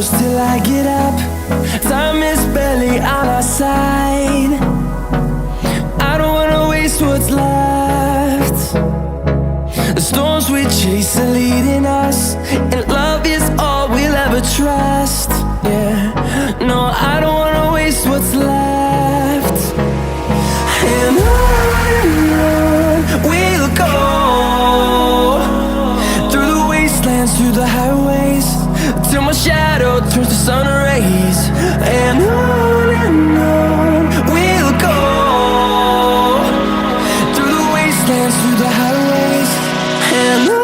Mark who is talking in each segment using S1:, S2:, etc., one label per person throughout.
S1: close till I get up. Time is barely on our side. I don't wanna waste what's left. The storms we chase are leading us, and love is all we'll ever trust. Yeah, no, I don't wanna waste what's left. And on we'll go, through the wastelands, through the highways, till my shadow turns to sun rays. And on we'll go, through the wastelands, through the highways, and on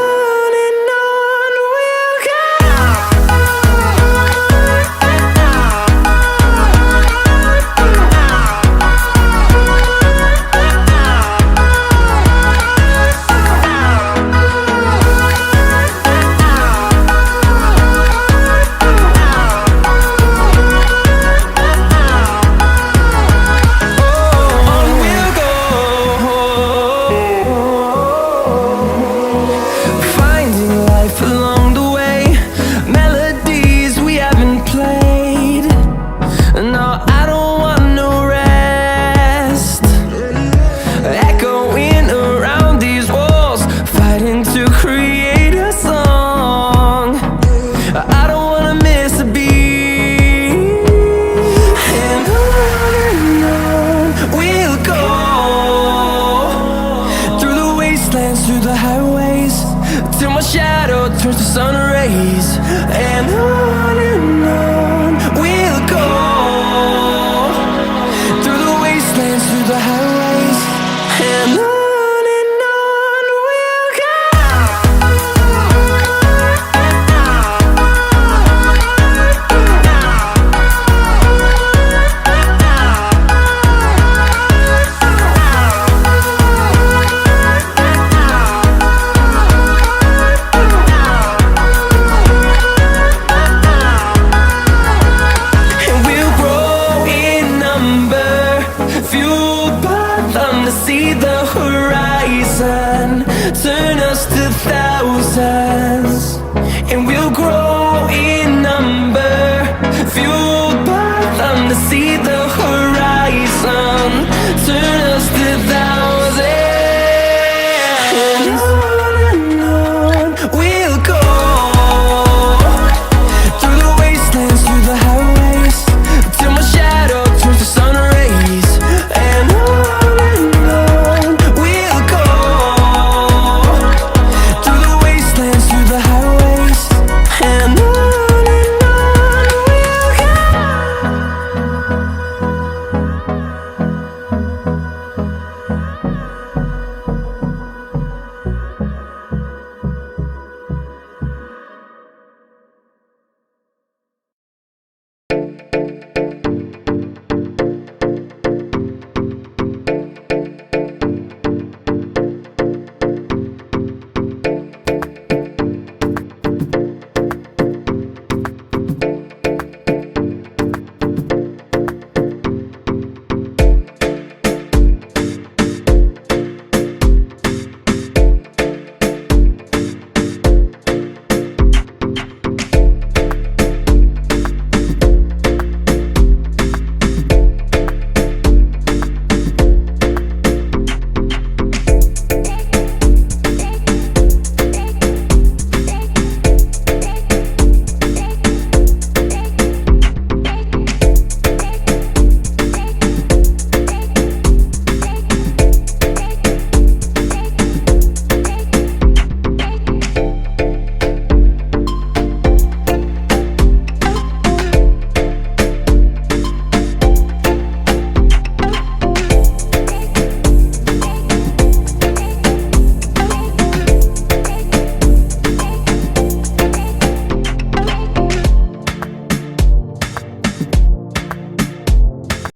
S1: we'll go. Through the highways, till my shadow turns to sun rays. And on we'll go, through the wastelands, through the highways, and on. To see the horizon turn us to thousands, and we'll grow